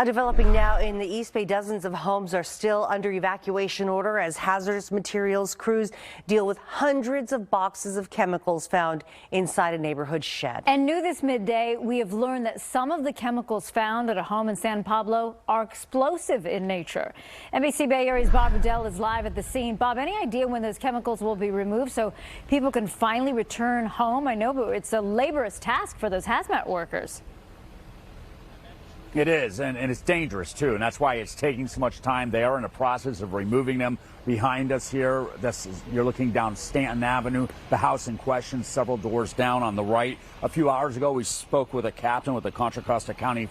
Developing now in the East Bay, dozens of homes are still under evacuation order as hazardous materials crews deal with hundreds of boxes of chemicals found inside a neighborhood shed. And new this midday, we have learned that some of the chemicals found at a home in San Pablo are explosive in nature. NBC Bay Area's Bob Redell is live at the scene. Bob, any idea when those chemicals will be removed so people can finally return home? I know, but it's a laborious task for those hazmat workers. It is, and it's dangerous, too, and that's why it's taking so much time. They are in the process of removing them. Behind us here, you're looking down Stanton Avenue, the house in question, several doors down on the right. A few hours ago, we spoke with a captain with the Contra Costa County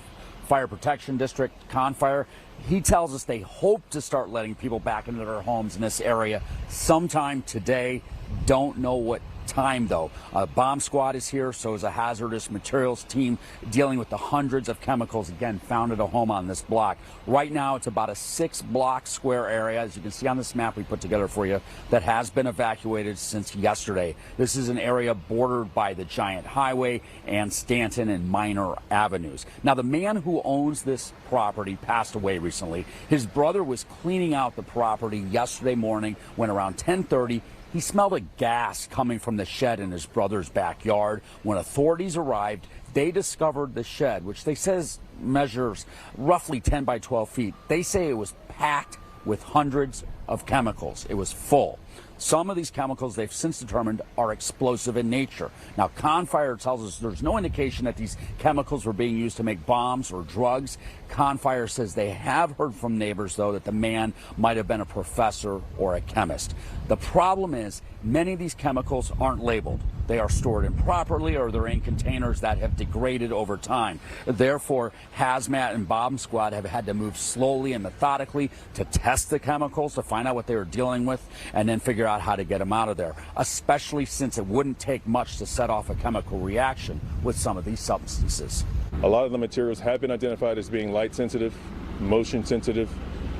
Fire Protection District, ConFire. He tells us they hope to start letting people back into their homes in this area sometime today. Don't know what time, though. A bomb squad is here, so is a hazardous materials team dealing with the hundreds of chemicals, again, found at a home on this block. Right now, it's about a 6-block square area, as you can see on this map we put together for you, that has been evacuated since yesterday. This is an area bordered by the Giant Highway and Stanton and Minor Avenues. Now, the man who owns this property passed away recently. His brother was cleaning out the property yesterday morning when around 10:30, he smelled a gas coming from the shed in his brother's backyard. When authorities arrived, they discovered the shed, which they says measures roughly 10 by 12 feet. They say it was packed with hundreds of chemicals. It was full. Some of these chemicals they've since determined are explosive in nature. Now, ConFire tells us there's no indication that these chemicals were being used to make bombs or drugs. ConFire says they have heard from neighbors, though, that the man might have been a professor or a chemist. The problem is many of these chemicals aren't labeled. They are stored improperly or they're in containers that have degraded over time. Therefore, hazmat and bomb squad have had to move slowly and methodically to test the chemicals to find out what they were dealing with and then figure out how to get them out of there, especially since it wouldn't take much to set off a chemical reaction with some of these substances. A lot of the materials have been identified as being light sensitive, motion sensitive,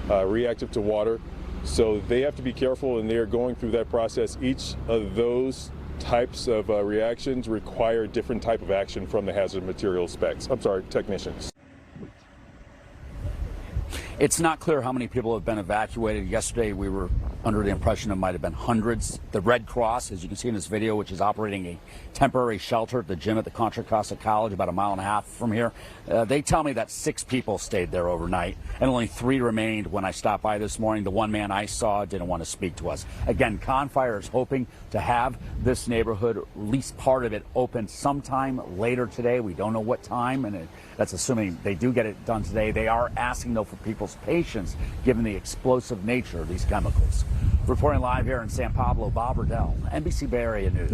reactive to water. So they have to be careful, and they're going through that process. Each of those types of reactions require different type of action from the hazard material technicians. It's not clear how many people have been evacuated. Yesterday, we were under the impression it might have been hundreds. The Red Cross, as you can see in this video, which is operating a temporary shelter at the gym at the Contra Costa College, about a mile and a half from here, they tell me that 6 people stayed there overnight, and only 3 remained when I stopped by this morning. The one man I saw didn't want to speak to us. Again, ConFire is hoping to have this neighborhood, at least part of it, open sometime later today. We don't know what time, and that's assuming they do get it done today. They are asking, though, for people's patience, given the explosive nature of these chemicals. Reporting live here in San Pablo, Bob Redell, NBC Bay Area News.